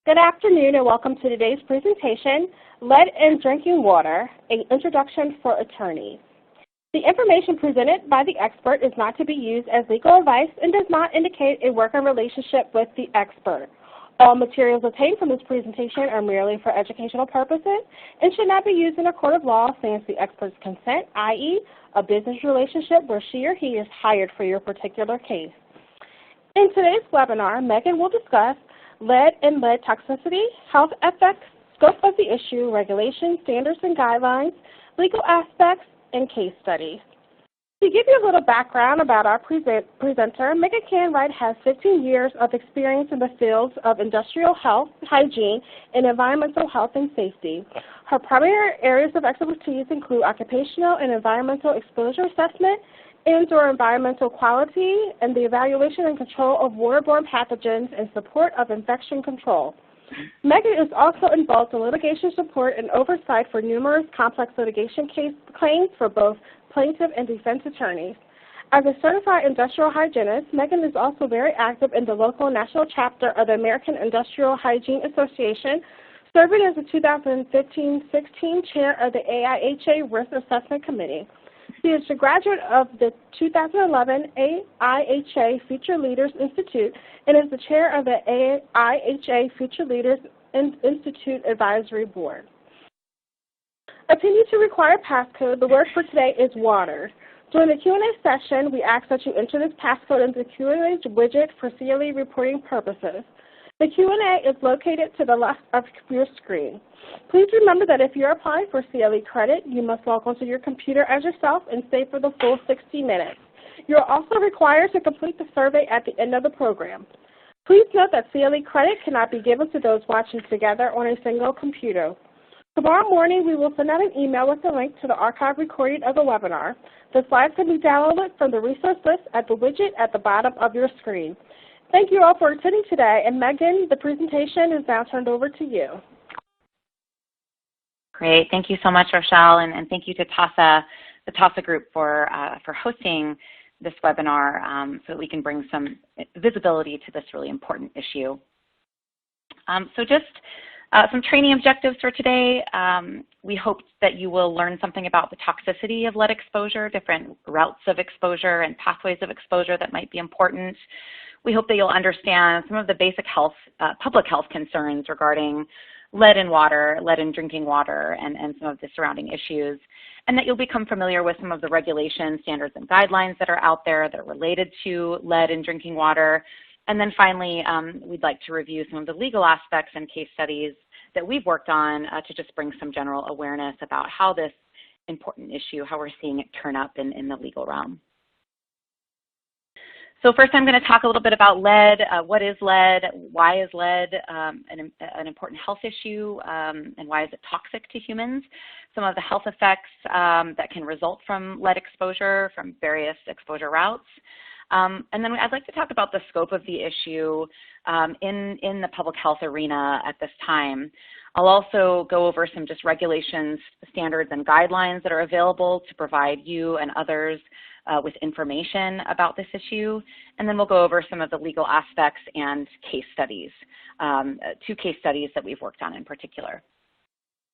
Good afternoon and welcome to today's presentation, Lead in Drinking Water, an Introduction for Attorneys. The information presented by the expert is not to be used as legal advice and does not indicate a working relationship with the expert. All materials obtained from this presentation are merely for educational purposes and should not be used in a court of law since the expert's consent, i.e., a business relationship where she or he is hired for your particular case. In today's webinar, Megan will discuss lead and lead toxicity, health effects, scope of the issue, regulations, standards and guidelines, legal aspects, and case studies. To give you a little background about our presenter, Megan Canright has 15 years of experience in the fields of industrial health, hygiene, and environmental health and safety. Her primary areas of expertise include occupational and environmental exposure assessment, and/or environmental quality, and the evaluation and control of waterborne pathogens and support of infection control. Megan is also involved in litigation support and oversight for numerous complex litigation claims for both plaintiff and defense attorneys. As a certified industrial hygienist, Megan is also very active in the local national chapter of the American Industrial Hygiene Association, serving as the 2015-16 chair of the AIHA Risk Assessment Committee. She is a graduate of the 2011 AIHA Future Leaders Institute and is the chair of the AIHA Future Leaders Institute Advisory Board. Continue to require passcode. The word for today is water. During the Q&A session, we ask that you enter this passcode into the Q&A widget for CLE reporting purposes. The Q&A is located to the left of your screen. Please remember that if you're applying for CLE credit, you must log onto your computer as yourself and stay for the full 60 minutes. You're also required to complete the survey at the end of the program. Please note that CLE credit cannot be given to those watching together on a single computer. Tomorrow morning, we will send out an email with a link to the archive recording of the webinar. The slides can be downloaded from the resource list at the widget at the bottom of your screen. Thank you all for attending today, and Megan, the presentation is now turned over to you. Great, thank you so much, Rochelle, and thank you to TASA, the TASA Group for hosting this webinar so that we can bring some visibility to this really important issue. So just some training objectives for today. We hope that you will learn something about the toxicity of lead exposure, different routes of exposure and pathways of exposure that might be important. We hope that you'll understand some of the basic health, public health concerns regarding lead in water, lead in drinking water, and some of the surrounding issues, and that you'll become familiar with some of the regulations, standards, and guidelines that are out there that are related to lead in drinking water. And then finally, we'd like to review some of the legal aspects and case studies that we've worked on to just bring some general awareness about how this important issue, how we're seeing it turn up in the legal realm. So first I'm going to talk a little bit about lead. What is lead? Why is lead an important health issue? And why is it toxic to humans? Some of the health effects that can result from lead exposure from various exposure routes. And then I'd like to talk about the scope of the issue in the public health arena at this time. I'll also go over some just regulations, standards, and guidelines that are available to provide you and others with information about this issue. And then we'll go over some of the legal aspects and case studies, 2 case studies that we've worked on in particular.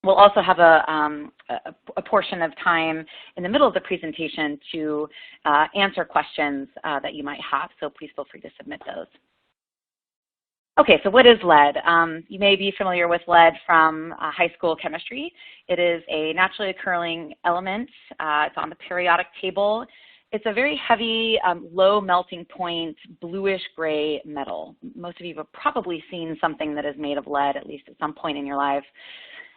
We'll also have a portion of time in the middle of the presentation to answer questions that you might have, so please feel free to submit those. Okay, so what is lead? You may be familiar with lead from high school chemistry. It is a naturally occurring element. It's on the periodic table. It's a very heavy, low melting point, bluish gray metal. Most of you have probably seen something that is made of lead, at least at some point in your life.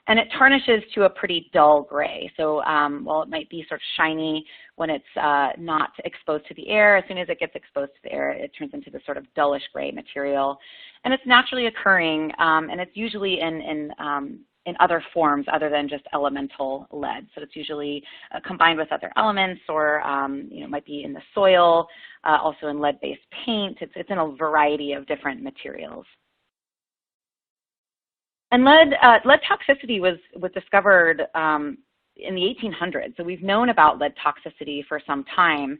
And it tarnishes to a pretty dull gray. So while it might be sort of shiny when it's not exposed to the air, as soon as it gets exposed to the air, it turns into this sort of dullish gray material. And it's naturally occurring, and it's usually in other forms other than just elemental lead. So it's usually combined with other elements, or it might be in the soil, also in lead-based paint. It's in a variety of different materials. And lead toxicity was discovered in the 1800s. So we've known about lead toxicity for some time.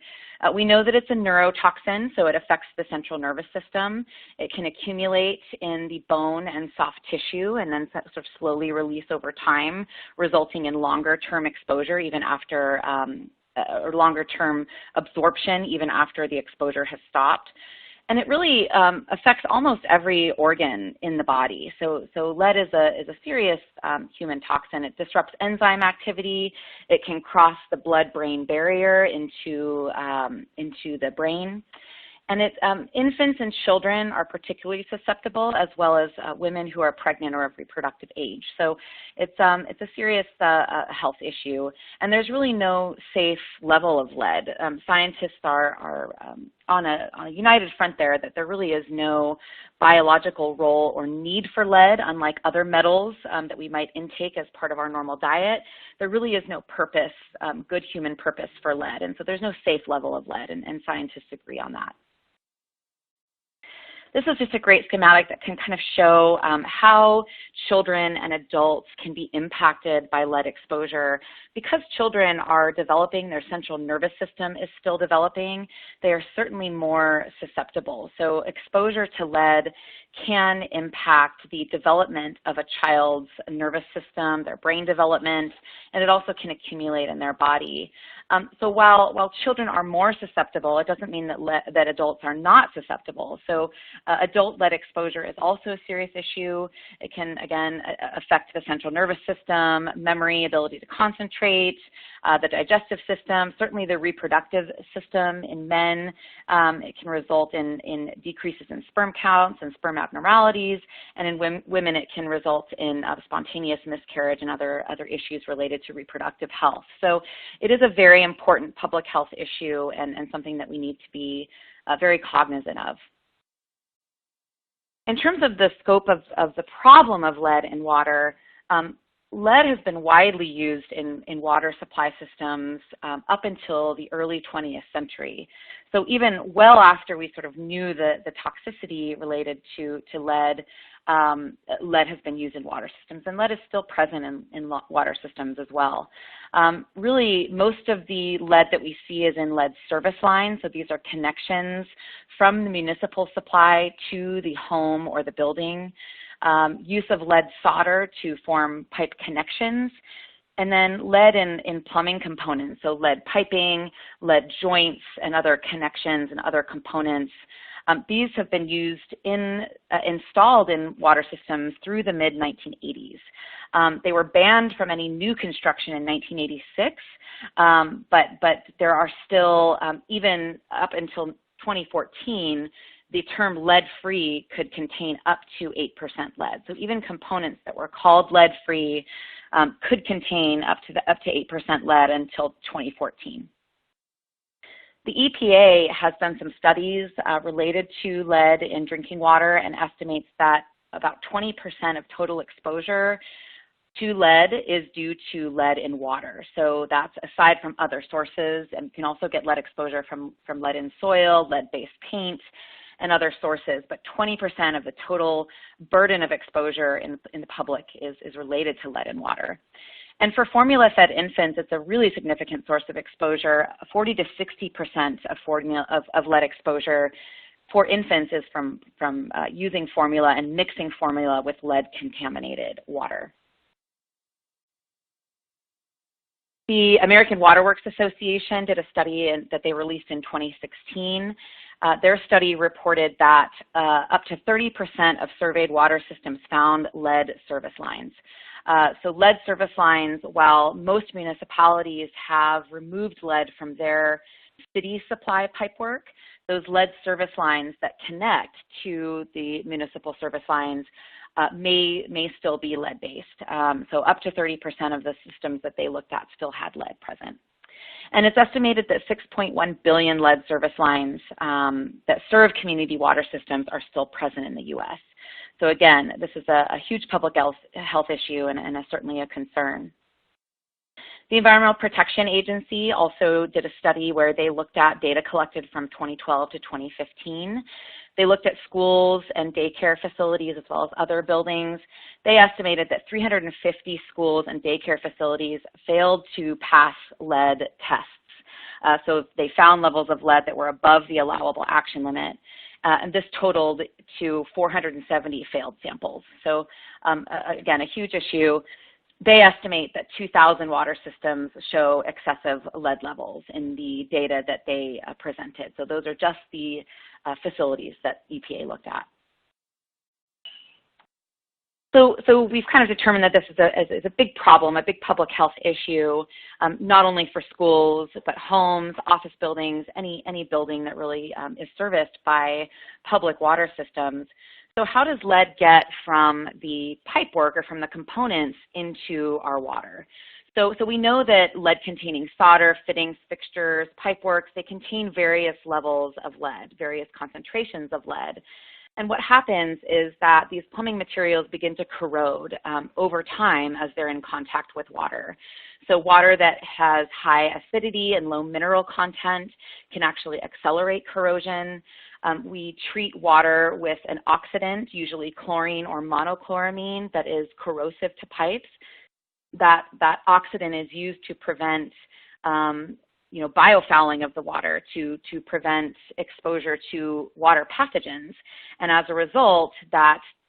We know that it's a neurotoxin, so it affects the central nervous system. It can accumulate in the bone and soft tissue and then sort of slowly release over time, resulting in longer-term exposure even after, or longer-term absorption even after the exposure has stopped. And it really affects almost every organ in the body. So lead is a serious human toxin. It disrupts enzyme activity. It can cross the blood-brain barrier into the brain. And infants and children are particularly susceptible, as well as women who are pregnant or of reproductive age. So it's a serious health issue, and there's really no safe level of lead. Scientists are on a united front there, that there really is no biological role or need for lead, unlike other metals that we might intake as part of our normal diet. There really is no purpose, good human purpose for lead, and so there's no safe level of lead, and scientists agree on that. This is just a great schematic that can kind of show how children and adults can be impacted by lead exposure. Because children are developing, their central nervous system is still developing, they are certainly more susceptible. So exposure to lead can impact the development of a child's nervous system, their brain development, and it also can accumulate in their body. So while children are more susceptible, it doesn't mean that adults are not susceptible. So adult lead exposure is also a serious issue. It can, again, affect the central nervous system, memory, ability to concentrate, the digestive system, certainly the reproductive system in men. It can result in decreases in sperm counts and sperm abnormalities, and in women it can result in spontaneous miscarriage and other issues related to reproductive health. So it is a very important public health issue and something that we need to be very cognizant of. In terms of the scope of the problem of lead in water, lead has been widely used in water supply systems up until the early 20th century. So even well after we sort of knew the toxicity related to lead, lead has been used in water systems, and lead is still present in water systems as well. Really, most of the lead that we see is in lead service lines, so these are connections from the municipal supply to the home or the building. Use of lead solder to form pipe connections, and then lead in plumbing components, so lead piping, lead joints, and other connections and other components. These have been used installed in water systems through the mid-1980s. They were banned from any new construction in 1986, but there are still, even up until 2014, the term lead-free could contain up to 8% lead. So even components that were called lead-free could contain up to 8% lead until 2014. The EPA has done some studies related to lead in drinking water and estimates that about 20% of total exposure to lead is due to lead in water. So that's aside from other sources, and you can also get lead exposure from lead in soil, lead-based paint, and other sources, but 20% of the total burden of exposure in the public is related to lead in water. And for formula-fed infants, it's a really significant source of exposure. 40 to 60% of lead exposure for infants is from using formula and mixing formula with lead-contaminated water. The American Water Works Association did a study that they released in 2016. Their study reported that up to 30% of surveyed water systems found lead service lines. So lead service lines, while most municipalities have removed lead from their city supply pipework, those lead service lines that connect to the municipal service lines may still be lead-based. So up to 30% of the systems that they looked at still had lead present. And it's estimated that 6.1 billion lead service lines that serve community water systems are still present in the U.S. So again, this is a huge public health issue and certainly a concern. The Environmental Protection Agency also did a study where they looked at data collected from 2012 to 2015. They looked at schools and daycare facilities as well as other buildings. They estimated that 350 schools and daycare facilities failed to pass lead tests. So they found levels of lead that were above the allowable action limit. And this totaled to 470 failed samples. So again, a huge issue. They estimate that 2,000 water systems show excessive lead levels in the data that they presented. So those are just the facilities that EPA looked at. So we've kind of determined that this is a big problem, a big public health issue, not only for schools, but homes, office buildings, any building that really is serviced by public water systems. So how does lead get from the pipework or from the components into our water? So we know that lead-containing solder, fittings, fixtures, pipeworks, they contain various levels of lead, various concentrations of lead. And what happens is that these plumbing materials begin to corrode over time as they're in contact with water. So water that has high acidity and low mineral content can actually accelerate corrosion. We treat water with an oxidant, usually chlorine or monochloramine, that is corrosive to pipes. That oxidant is used to prevent biofouling of the water, to prevent exposure to water pathogens. And as a result,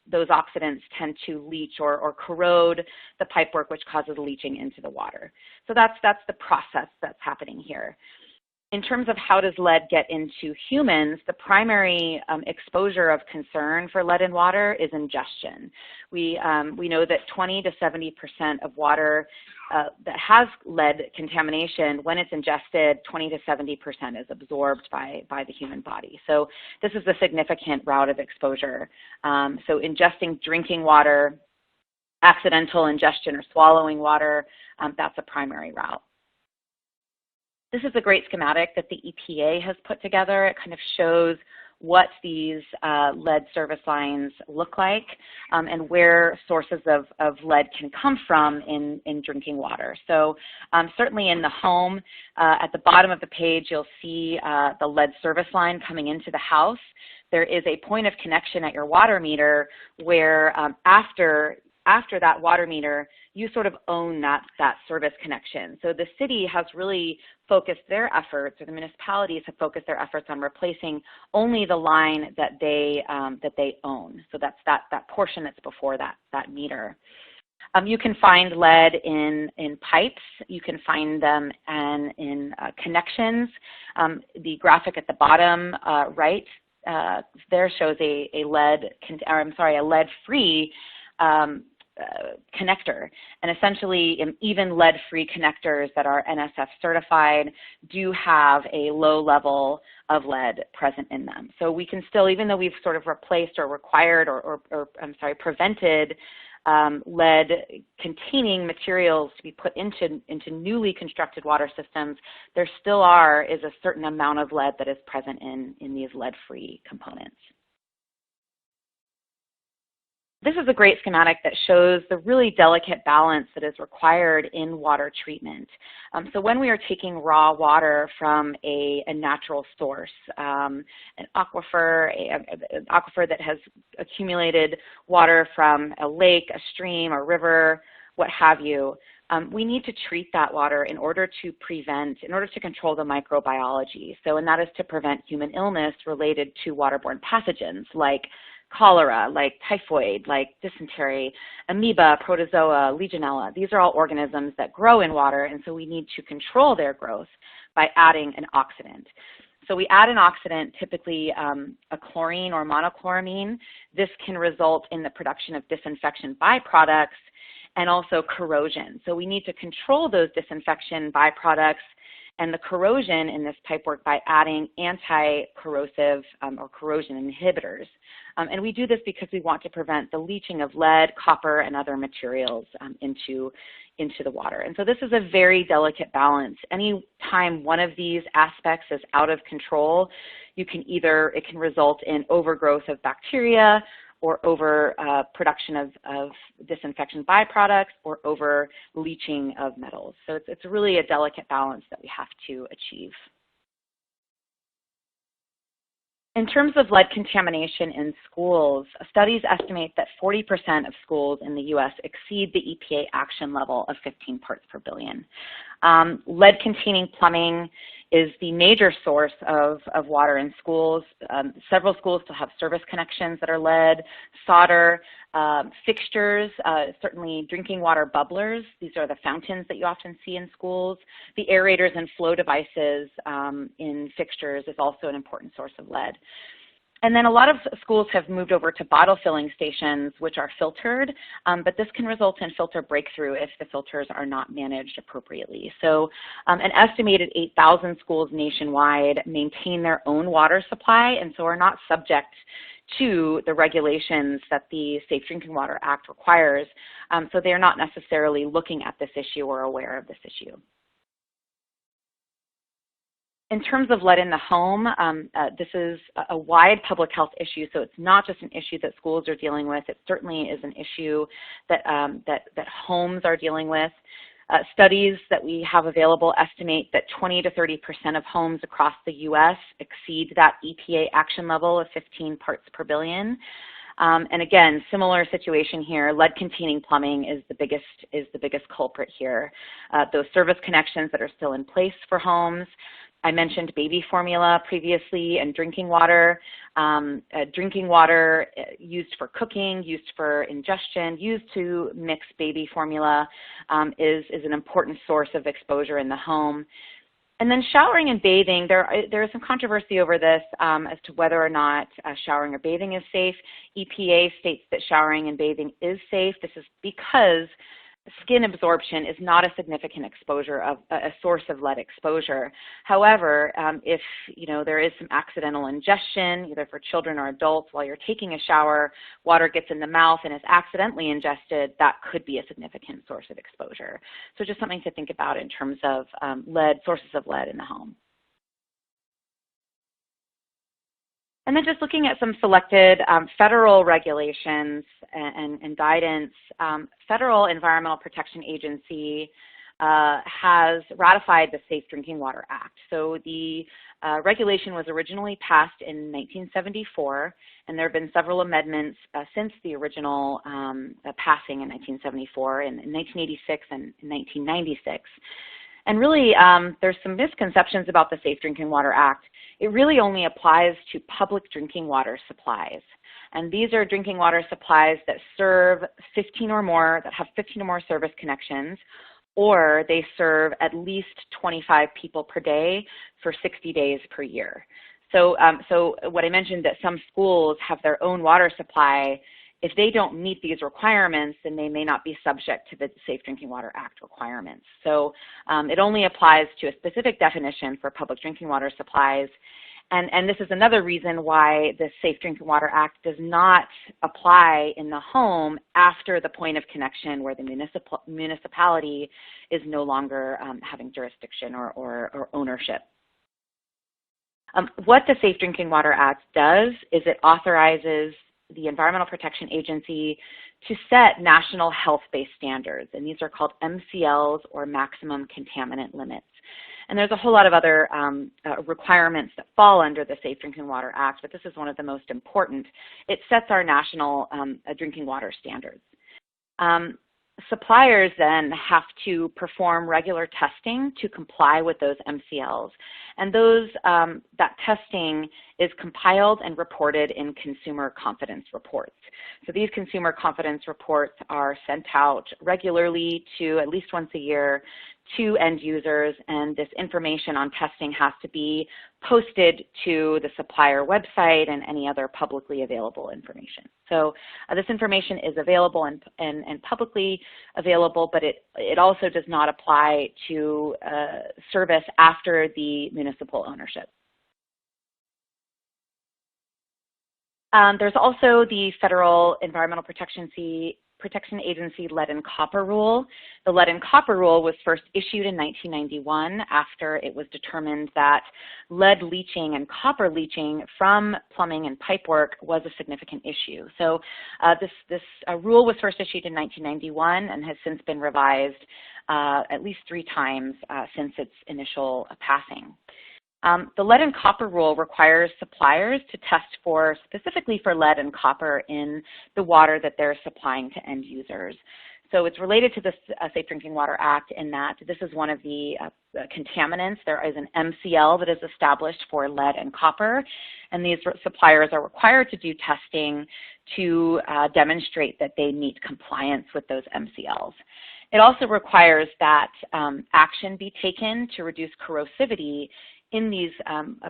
those oxidants tend to leach or corrode the pipework, which causes leaching into the water. So that's the process that's happening here. In terms of how does lead get into humans, the primary exposure of concern for lead in water is ingestion. We know that 20 to 70% of water that has lead contamination, when it's ingested, 20 to 70% is absorbed by the human body. So this is a significant route of exposure. So ingesting drinking water, accidental ingestion or swallowing water, that's a primary route. This is a great schematic that the EPA has put together. It kind of shows what these lead service lines look like and where sources of lead can come from in drinking water. So certainly in the home, at the bottom of the page, you'll see the lead service line coming into the house. There is a point of connection at your water meter where after that water meter, you sort of own that service connection. So the city has really focused their efforts, or the municipalities have focused their efforts on replacing only the line that they own. So that's that portion that's before that meter. You can find lead in pipes. You can find them in connections. The graphic at the bottom right there shows a lead-free connector, and essentially even lead-free connectors that are NSF certified do have a low level of lead present in them. So we can still, even though we've sort of replaced or required or prevented lead-containing materials to be put into newly constructed water systems, there still is a certain amount of lead that is present in these lead-free components. This is a great schematic that shows the really delicate balance that is required in water treatment. So when we are taking raw water from a natural source, an aquifer that has accumulated water from a lake, a stream, a river, what have you, we need to treat that water in order to control the microbiology. So, and that is to prevent human illness related to waterborne pathogens like cholera, like typhoid, like dysentery, amoeba, protozoa, legionella. These are all organisms that grow in water, and so we need to control their growth by adding an oxidant. So we add an oxidant, typically a chlorine or monochloramine. This can result in the production of disinfection byproducts and also corrosion. So we need to control those disinfection byproducts and the corrosion in this pipework by adding anti-corrosive or corrosion inhibitors. And we do this because we want to prevent the leaching of lead, copper, and other materials into the water. And so this is a very delicate balance. Any time one of these aspects is out of control, it can result in overgrowth of bacteria or over production of disinfection byproducts or over leaching of metals. So it's really a delicate balance that we have to achieve. In terms of lead contamination in schools, studies estimate that 40% of schools in the U.S. exceed the EPA action level of 15 parts per billion. Lead-containing plumbing is the major source of water in schools. Several schools still have service connections that are lead, solder, fixtures, certainly drinking water bubblers. These are the fountains that you often see in schools. The aerators and flow devices in fixtures is also an important source of lead. And then a lot of schools have moved over to bottle filling stations, which are filtered, but this can result in filter breakthrough if the filters are not managed appropriately. So an estimated 8,000 schools nationwide maintain their own water supply and so are not subject to the regulations that the Safe Drinking Water Act requires. So they're not necessarily looking at this issue or aware of this issue. In terms of lead in the home, this is a wide public health issue, so it's not just an issue that schools are dealing with. It certainly is an issue that, that homes are dealing with. Studies that we have available estimate that 20 to 30% of homes across the U.S. exceed that EPA action level of 15 parts per billion. And again, similar situation here. Lead-containing plumbing is the biggest culprit here. Those service connections that are still in place for homes. I mentioned baby formula previously and drinking water. Drinking water used for cooking, used for ingestion, used to mix baby formula is an important source of exposure in the home. And then showering and bathing, there is some controversy over this as to whether or not showering or bathing is safe. EPA states that showering and bathing is safe. This is because skin absorption is not a significant exposure of a source of lead exposure. However, if there is some accidental ingestion, either for children or adults, while you're taking a shower, water gets in the mouth and is accidentally ingested, that could be a significant source of exposure. So just something to think about in terms of sources of lead in the home. And then just looking at some selected federal regulations and guidance, Federal Environmental Protection Agency has ratified the Safe Drinking Water Act. So the regulation was originally passed in 1974, and there have been several amendments since the original passing in 1974, in 1986 and in 1996. And really, there's some misconceptions about the Safe Drinking Water Act. It really only applies to public drinking water supplies. And these are drinking water supplies that serve 15 or more, that have 15 or more service connections, or they serve at least 25 people per day for 60 days per year. So, what I mentioned, that some schools have their own water supply, if they don't meet these requirements, then they may not be subject to the Safe Drinking Water Act requirements. So it only applies to a specific definition for public drinking water supplies. And this is another reason why the Safe Drinking Water Act does not apply in the home after the point of connection where the municipality is no longer having jurisdiction or ownership. What the Safe Drinking Water Act does is it authorizes the Environmental Protection Agency to set national health-based standards, and these are called MCLs, or maximum contaminant limits. And there's a whole lot of other requirements that fall under the Safe Drinking Water Act, but this is one of the most important. It sets our national drinking water standards. Suppliers then have to perform regular testing to comply with those MCLs. And that testing is compiled and reported in consumer confidence reports. So these consumer confidence reports are sent out regularly to at least once a year to end users, and this information on testing has to be posted to the supplier website and any other publicly available information. So this information is available and publicly available, but it also does not apply to service after the municipal ownership. There's also the Federal Environmental Protection Agency Lead and Copper Rule. The Lead and Copper Rule was first issued in 1991 after it was determined that lead leaching and copper leaching from plumbing and pipework was a significant issue. So this rule was first issued in 1991 and has since been revised at least 3 times since its initial passing. The lead and copper rule requires suppliers to test specifically for lead and copper in the water that they're supplying to end users. So it's related to the Safe Drinking Water Act in that this is one of the contaminants. There is an MCL that is established for lead and copper, and these suppliers are required to do testing to demonstrate that they meet compliance with those MCLs. It also requires that action be taken to reduce corrosivity in these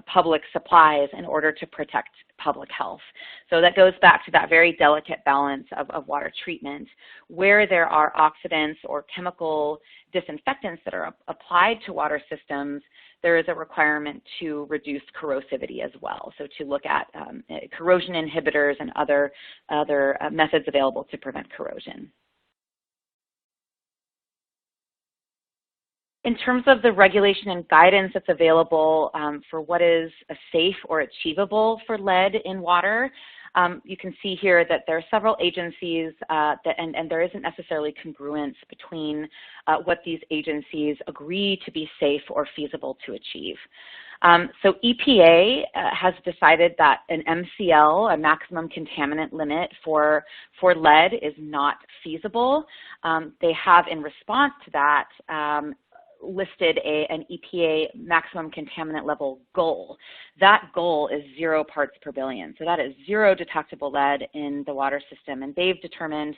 public supplies in order to protect public health. So that goes back to that very delicate balance of water treatment. Where there are oxidants or chemical disinfectants that are applied to water systems, there is a requirement to reduce corrosivity as well. So to look at corrosion inhibitors and other methods available to prevent corrosion. In terms of the regulation and guidance that's available for what is safe or achievable for lead in water, you can see here that there are several agencies and there isn't necessarily congruence between what these agencies agree to be safe or feasible to achieve. So EPA has decided that an MCL, a maximum contaminant limit for lead, is not feasible. They have, in response to that, listed an EPA maximum contaminant level goal. That goal is 0 parts per billion. So that is 0 detectable lead in the water system. And they've determined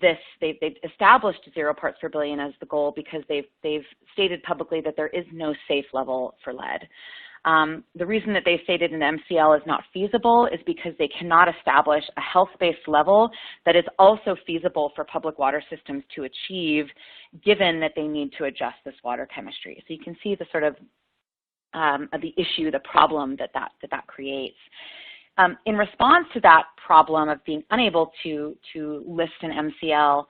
this, they've established 0 parts per billion as the goal because they've stated publicly that there is no safe level for lead. The reason that they stated an MCL is not feasible is because they cannot establish a health-based level that is also feasible for public water systems to achieve, given that they need to adjust this water chemistry. So you can see the sort of the issue, the problem that creates. In response to that problem of being unable to list an MCL,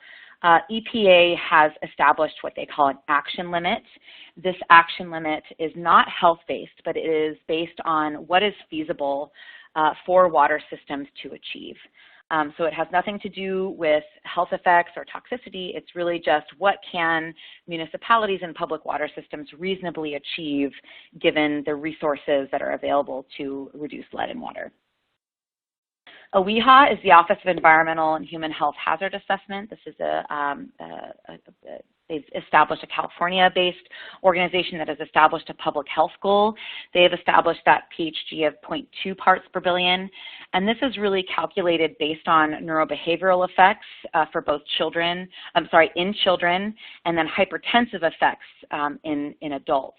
EPA has established what they call an action limit. This action limit is not health-based, but it is based on what is feasible for water systems to achieve. So it has nothing to do with health effects or toxicity. It's really just what can municipalities and public water systems reasonably achieve given the resources that are available to reduce lead in water. AIHA is the Office of Environmental and Human Health Hazard Assessment. This is they've established a California-based organization that has established a public health goal. They have established that PHG of 0.2 parts per billion. And this is really calculated based on neurobehavioral effects for both in children, and then hypertensive effects in adults.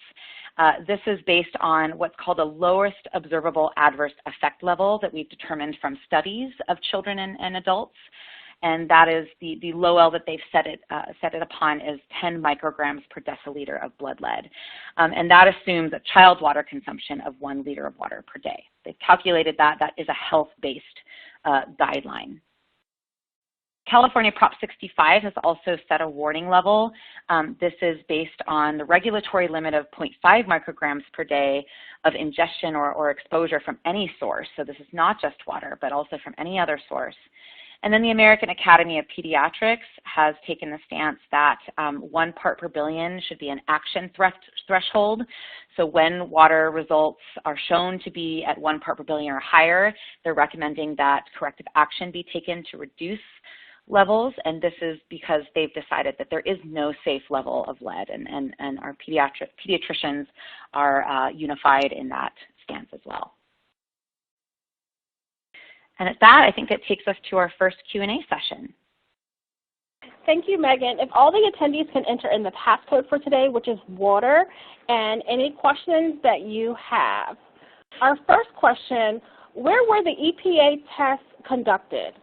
This is based on what's called a lowest observable adverse effect level that we've determined from studies of children and adults. And that is the low L that they've set it upon is 10 micrograms per deciliter of blood lead. And that assumes a child water consumption of 1 liter of water per day. They've calculated that. That is a health-based guideline. California Prop 65 has also set a warning level. This is based on the regulatory limit of 0.5 micrograms per day of ingestion or exposure from any source. So this is not just water, but also from any other source. And then the American Academy of Pediatrics has taken the stance that 1 part per billion should be an action threshold. So when water results are shown to be at 1 part per billion or higher, they're recommending that corrective action be taken to reduce levels, and this is because they've decided that there is no safe level of lead, and our pediatricians are unified in that stance as well. And at that, I think it takes us to our first Q&A session. Thank you, Megan. If all the attendees can enter in the passcode for today, which is water, and any questions that you have. Our first question, where were the EPA tests conducted?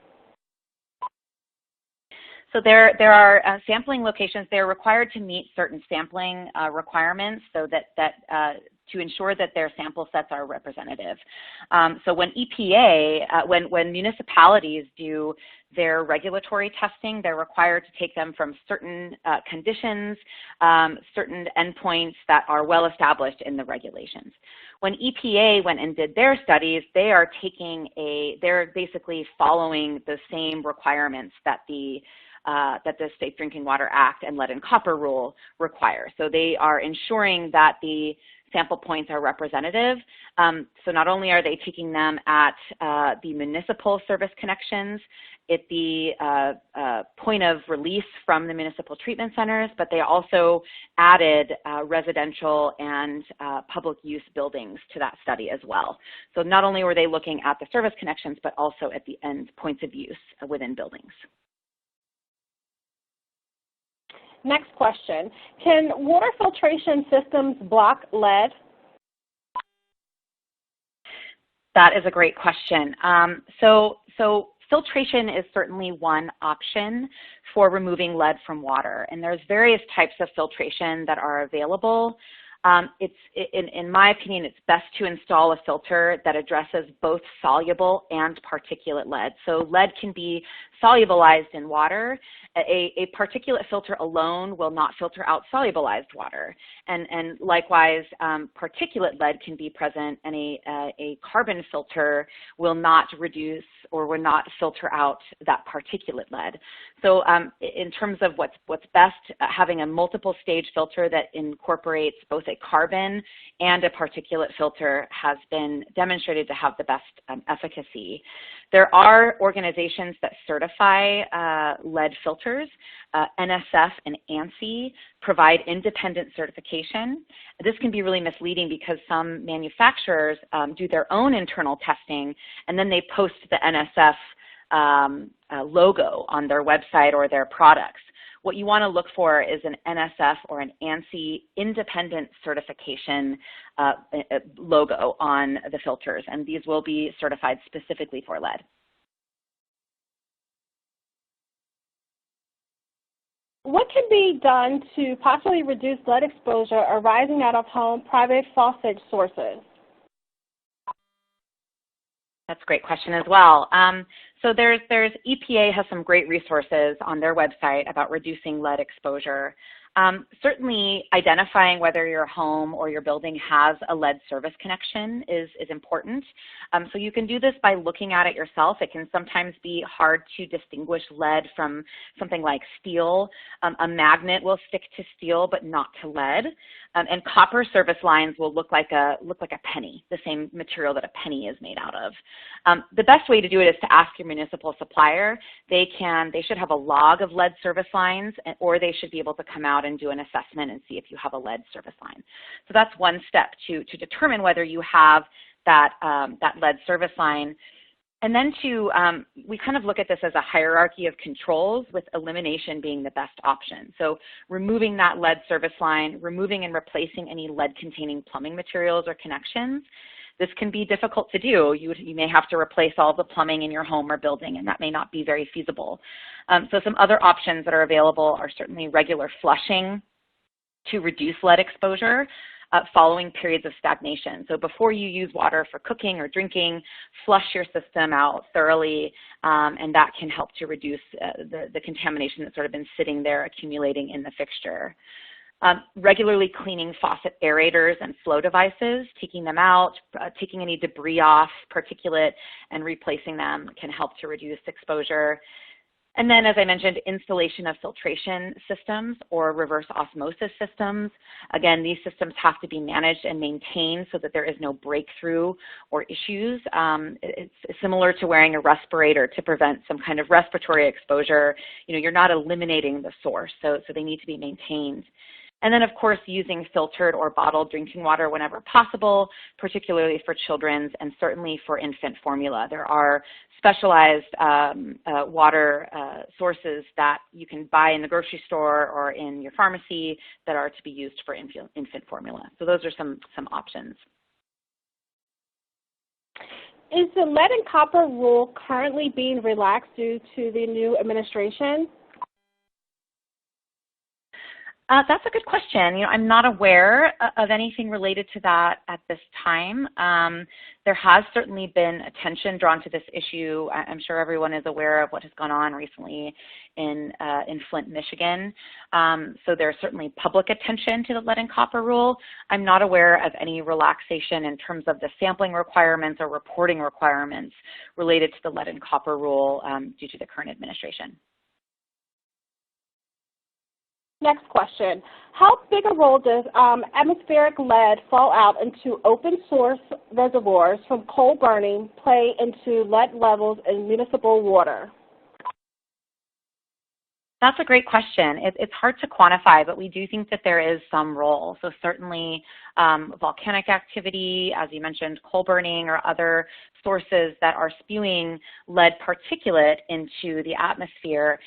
So there are sampling locations. They're required to meet certain sampling requirements so that to ensure that their sample sets are representative. So when EPA, when municipalities do their regulatory testing, they're required to take them from certain conditions, certain endpoints that are well established in the regulations. When EPA went and did their studies, they're basically following the same requirements that the Safe Drinking Water Act and Lead and Copper Rule require. So they are ensuring that the sample points are representative. So not only are they taking them at the municipal service connections, at the point of release from the municipal treatment centers, but they also added residential and public use buildings to that study as well. So not only were they looking at the service connections, but also at the end points of use within buildings. Next question, can water filtration systems block lead? That is a great question. So filtration is certainly one option for removing lead from water, and there's various types of filtration that are available. In my opinion, it's best to install a filter that addresses both soluble and particulate lead. So lead can be solubilized in water. A particulate filter alone will not filter out solubilized water. And likewise, particulate lead can be present, and a carbon filter will not reduce or will not filter out that particulate lead. So in terms of what's best, having a multiple stage filter that incorporates both a carbon and a particulate filter has been demonstrated to have the best efficacy. There are organizations that certify lead filters. NSF and ANSI provide independent certification. This can be really misleading because some manufacturers do their own internal testing, and then they post the NSF logo on their website or their products. What you want to look for is an NSF or an ANSI independent certification logo on the filters, and these will be certified specifically for lead. What can be done to possibly reduce lead exposure arising out of home private faucet sources? That's a great question as well. So there's EPA has some great resources on their website about reducing lead exposure. Certainly identifying whether your home or your building has a lead service connection is important. So you can do this by looking at it yourself. It can sometimes be hard to distinguish lead from something like steel. A magnet will stick to steel but not to lead. And copper service lines will look like a penny, the same material that a penny is made out of. The best way to do it is to ask your municipal supplier. They should have a log of lead service lines, or they should be able to come out and do an assessment and see if you have a lead service line. So that's one step to determine whether you have that lead service line. And then we kind of look at this as a hierarchy of controls, with elimination being the best option. So removing that lead service line, removing and replacing any lead-containing plumbing materials or connections. This can be difficult to do. You may have to replace all the plumbing in your home or building, and that may not be very feasible. So some other options that are available are certainly regular flushing to reduce lead exposure following periods of stagnation. So before you use water for cooking or drinking, flush your system out thoroughly, and that can help to reduce the contamination that's sort of been sitting there accumulating in the fixture. Regularly cleaning faucet aerators and flow devices, taking them out, taking any debris off, particulate, and replacing them can help to reduce exposure. And then, as I mentioned, installation of filtration systems or reverse osmosis systems. Again, these systems have to be managed and maintained so that there is no breakthrough or issues. It's similar to wearing a respirator to prevent some kind of respiratory exposure. You're not eliminating the source, so they need to be maintained. And then, of course, using filtered or bottled drinking water whenever possible, particularly for children's and certainly for infant formula. There are specialized water sources that you can buy in the grocery store or in your pharmacy that are to be used for infant formula. So those are some options. Is the lead and copper rule currently being relaxed due to the new administration? That's a good question. I'm not aware of anything related to that at this time. There has certainly been attention drawn to this issue. I'm sure everyone is aware of what has gone on recently in Flint, Michigan. So there's certainly public attention to the lead and copper rule. I'm not aware of any relaxation in terms of the sampling requirements or reporting requirements related to the lead and copper rule due to the current administration. Next question. How big a role does atmospheric lead fall out into open source reservoirs from coal burning play into lead levels in municipal water? That's a great question. It's hard to quantify, but we do think that there is some role. So certainly volcanic activity, as you mentioned, coal burning or other sources that are spewing lead particulate into the atmosphere,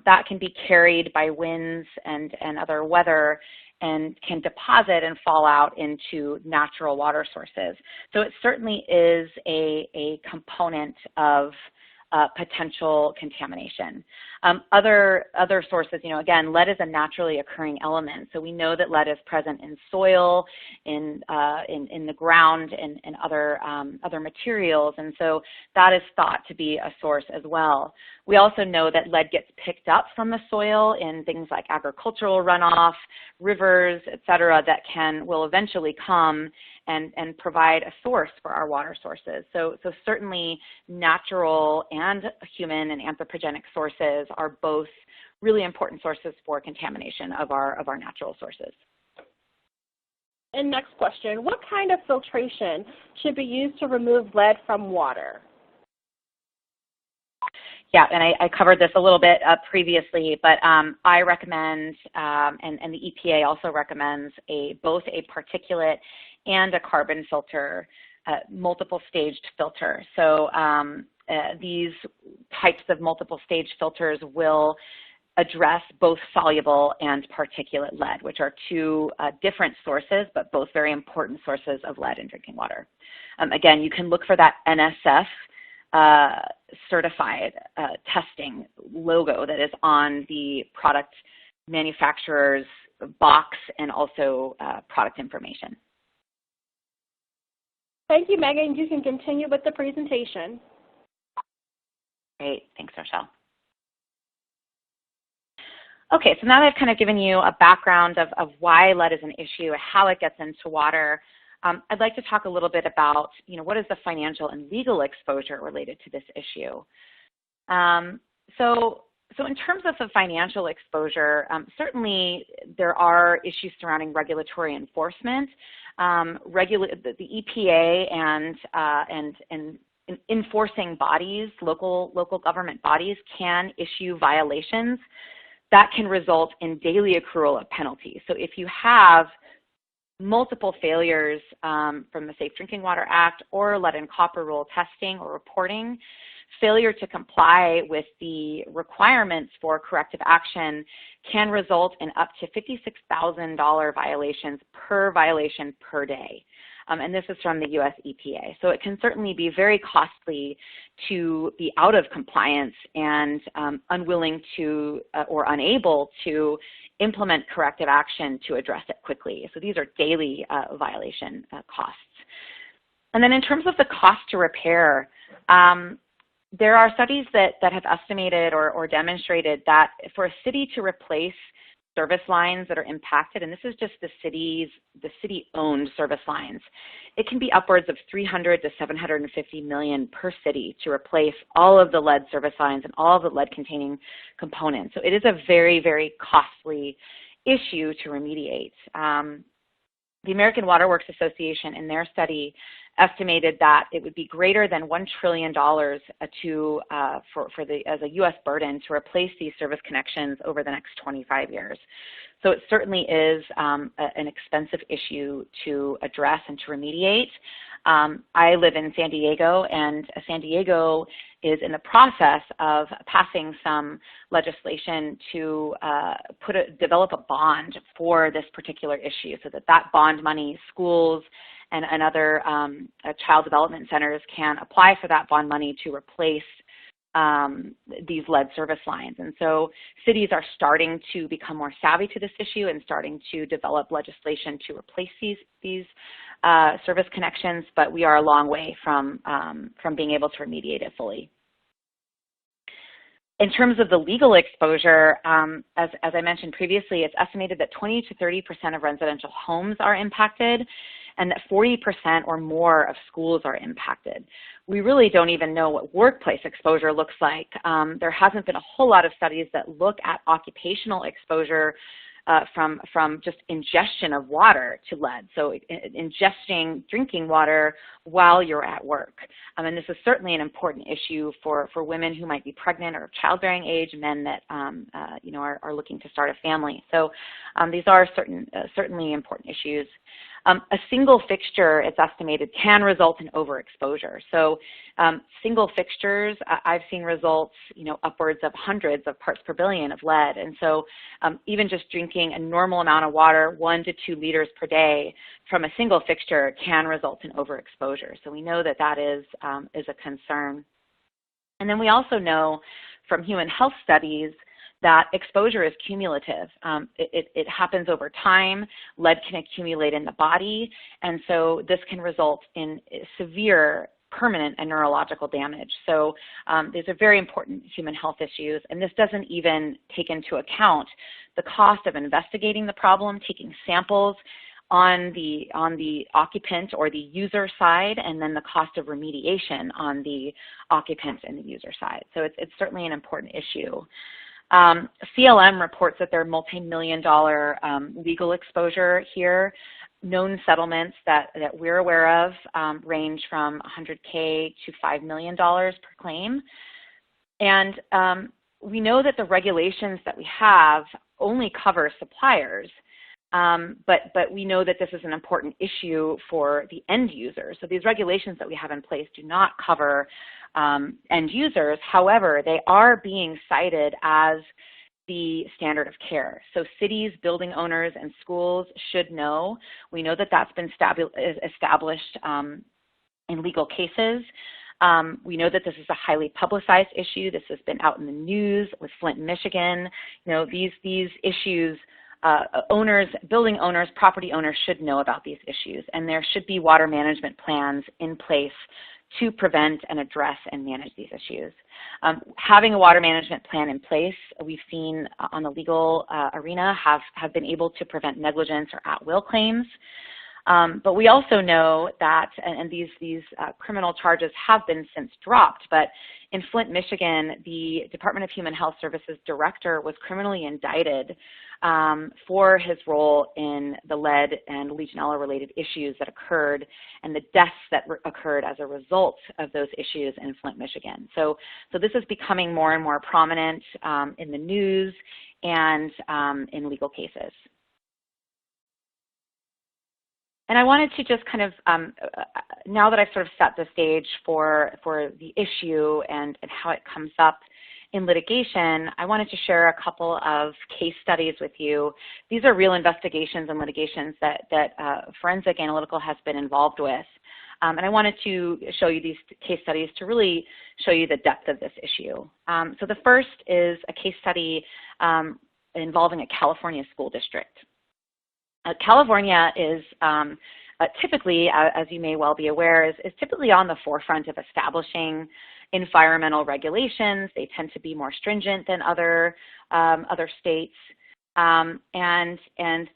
that can be carried by winds and other weather and can deposit and fall out into natural water sources. So it certainly is a component of potential contamination. Other sources, again, lead is a naturally occurring element. So we know that lead is present in soil, in the ground, and other materials. And so that is thought to be a source as well. We also know that lead gets picked up from the soil in things like agricultural runoff, rivers, et cetera, that will eventually come and provide a source for our water sources. So certainly natural and human and anthropogenic sources are both really important sources for contamination of our natural sources. And next question, what kind of filtration should be used to remove lead from water? Yeah, and I covered this a little bit previously, but I recommend, and the EPA also recommends, both a particulate and a carbon filter, multiple staged filter. So these types of multiple stage filters will address both soluble and particulate lead, which are two different sources, but both very important sources of lead in drinking water. Again, you can look for that NSF certified testing logo that is on the product manufacturer's box and also product information. Thank you, Megan. You can continue with the presentation. Great. Thanks, Rochelle. Okay, so now that I've kind of given you a background of why lead is an issue, how it gets into water, I'd like to talk a little bit about, what is the financial and legal exposure related to this issue. So in terms of the financial exposure, certainly there are issues surrounding regulatory enforcement. The EPA and enforcing bodies, local government bodies, can issue violations that can result in daily accrual of penalties. So if you have multiple failures from the Safe Drinking Water Act or lead and copper rule testing or reporting, failure to comply with the requirements for corrective action can result in up to $56,000 violations per violation per day. And this is from the US EPA. So it can certainly be very costly to be out of compliance and unwilling to or unable to implement corrective action to address it quickly. So these are daily violation costs. And then in terms of the cost to repair, there are studies that have estimated or demonstrated that for a city to replace service lines that are impacted, and this is just the city-owned service lines, it can be upwards of $300 to $750 million per city to replace all of the lead service lines and all of the lead-containing components. So it is a very, very costly issue to remediate. The American Water Works Association, in their study, estimated that it would be greater than $1 trillion as a U.S. burden to replace these service connections over the next 25 years. So it certainly is an expensive issue to address and to remediate. I live in San Diego, and San Diego is in the process of passing some legislation to develop a bond for this particular issue, so that bond money, schools and other child development centers can apply for that bond money to replace these lead service lines. And so cities are starting to become more savvy to this issue and starting to develop legislation to replace these service connections, but we are a long way from being able to remediate it fully. In terms of the legal exposure, as I mentioned previously, it's estimated that 20 to 30% of residential homes are impacted, and that 40% or more of schools are impacted. We really don't even know what workplace exposure looks like. There hasn't been a whole lot of studies that look at occupational exposure from just ingestion of water to lead, so ingesting drinking water while you're at work. And this is certainly an important issue for women who might be pregnant or of childbearing age, men that are looking to start a family. So these are certainly important issues. A single fixture, it's estimated, can result in overexposure. So single fixtures, I've seen results, upwards of hundreds of parts per billion of lead. And so even just drinking a normal amount of water, 1 to 2 liters per day from a single fixture can result in overexposure. So we know that is a concern. And then we also know from human health studies that exposure is cumulative. It happens over time. Lead can accumulate in the body, and so this can result in severe permanent and neurological damage. So these are very important human health issues, and this doesn't even take into account the cost of investigating the problem, taking samples on the occupant or the user side, and then the cost of remediation on the occupant and the user side. So it's certainly an important issue. CLM reports that there are multi-million-dollar legal exposure here. Known settlements that we're aware of range from $100K to $5 million per claim. And we know that the regulations that we have only cover suppliers, but we know that this is an important issue for the end users. So these regulations that we have in place do not cover end users. However, they are being cited as the standard of care. So cities, building owners, and schools should know. We know that that's been established in legal cases. We know that this is a highly publicized issue. This has been out in the news with Flint, Michigan. These issues, owners, building owners, property owners should know about these issues, and there should be water management plans in place to prevent and address and manage these issues. Having a water management plan in place, we've seen on the legal arena have been able to prevent negligence or at-will claims. But we also know that, and these criminal charges have been since dropped, but in Flint, Michigan, the Department of Human Health Services director was criminally indicted for his role in the lead and Legionella-related issues that occurred and the deaths that occurred as a result of those issues in Flint, Michigan. So this is becoming more and more prominent in the news and in legal cases. And I wanted to just kind of, now that I've sort of set the stage for the issue and how it comes up in litigation, I wanted to share a couple of case studies with you. These are real investigations and litigations that Forensic Analytical has been involved with. And I wanted to show you these case studies to really show you the depth of this issue. So the first is a case study involving a California school district. California is typically, as you may well be aware, is typically on the forefront of establishing environmental regulations. They tend to be more stringent than other states, and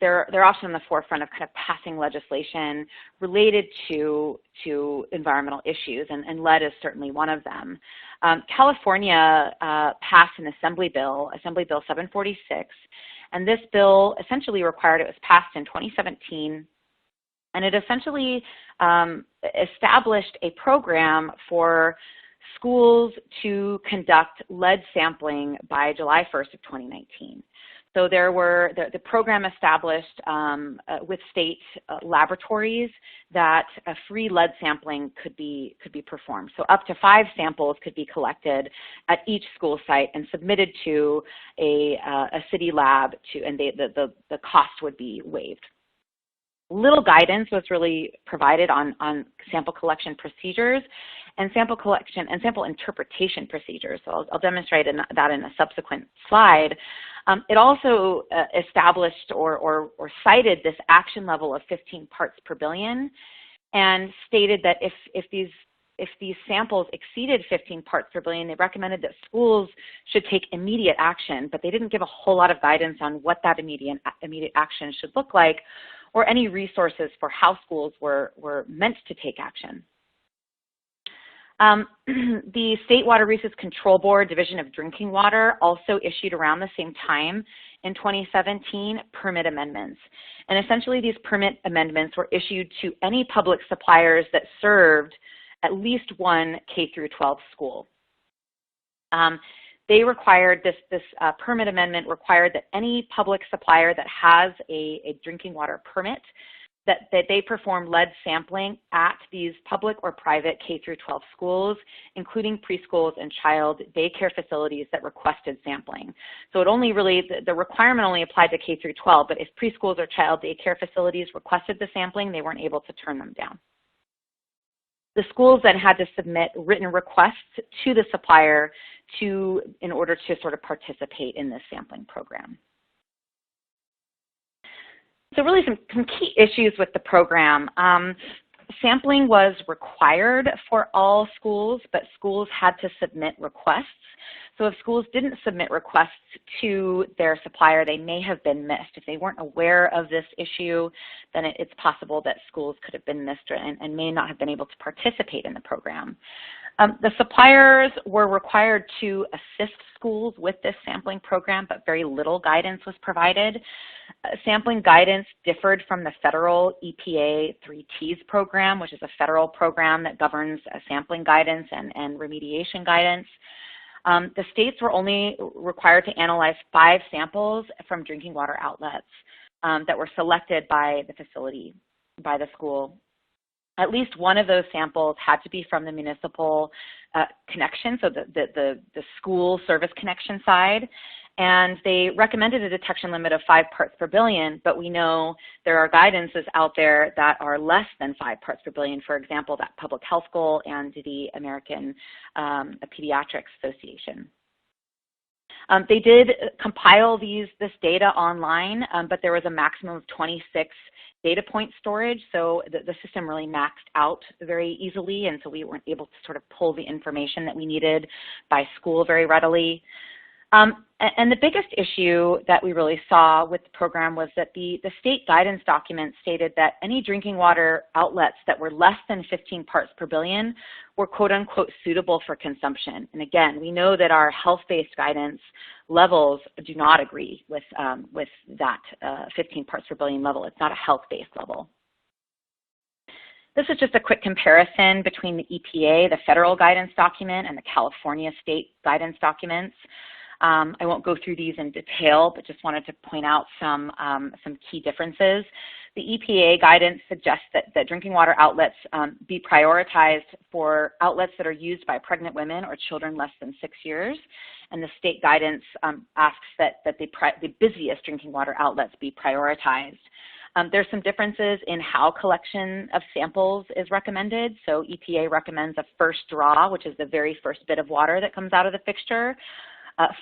they're often on the forefront of kind of passing legislation related to environmental issues, and lead is certainly one of them. California passed an Assembly Bill 746. And this bill essentially required, it was passed in 2017, and it essentially established a program for schools to conduct lead sampling by July 1st of 2019. So the program established with state laboratories that a free lead sampling could be performed. So up to 5 samples could be collected at each school site and submitted to a city lab, and the cost would be waived. Little guidance was really provided on sample collection procedures and sample collection and sample interpretation procedures. So I'll demonstrate that in a subsequent slide. It also established or cited this action level of 15 parts per billion, and stated that if these samples exceeded 15 parts per billion, they recommended that schools should take immediate action, but they didn't give a whole lot of guidance on what that immediate action should look like, or any resources for how schools were meant to take action. The State Water Resources Control Board Division of Drinking Water also issued around the same time in 2017 permit amendments. And essentially these permit amendments were issued to any public suppliers that served at least one K through 12 school. They required, this permit amendment required that any public supplier that has a drinking water permit, that they perform lead sampling at these public or private K through 12 schools, including preschools and child daycare facilities that requested sampling. So it only really, the requirement only applied to K through 12, but if preschools or child daycare facilities requested the sampling, they weren't able to turn them down. The schools then had to submit written requests to the supplier in order to sort of participate in this sampling program. So really some key issues with the program. Sampling was required for all schools, but schools had to submit requests. So if schools didn't submit requests to their supplier, they may have been missed. If they weren't aware of this issue, then it's possible that schools could have been missed and may not have been able to participate in the program. The suppliers were required to assist schools with this sampling program, but very little guidance was provided. Sampling guidance differed from the federal EPA 3Ts program, which is a federal program that governs sampling guidance and remediation guidance. The states were only required to analyze 5 samples from drinking water outlets that were selected by the facility, by the school. At least one of those samples had to be from the municipal connection, so the school service connection side. And they recommended a detection limit of 5 parts per billion, but we know there are guidances out there that are less than 5 parts per billion, for example, that public health goal and the American Pediatrics Association. They did compile this data online, but there was a maximum of 26 data point storage, so the system really maxed out very easily, and so we weren't able to sort of pull the information that we needed by school very readily. And the biggest issue that we really saw with the program was that the state guidance document stated that any drinking water outlets that were less than 15 parts per billion were quote unquote suitable for consumption. And again, we know that our health-based guidance levels do not agree with that 15 parts per billion level. It's not a health-based level. This is just a quick comparison between the EPA, the federal guidance document, and the California state guidance documents. I won't go through these in detail, but just wanted to point out some key differences. The EPA guidance suggests that drinking water outlets be prioritized for outlets that are used by pregnant women or children less than 6 years. And the state guidance asks that the busiest drinking water outlets be prioritized. There's some differences in how collection of samples is recommended. So EPA recommends a first draw, which is the very first bit of water that comes out of the fixture,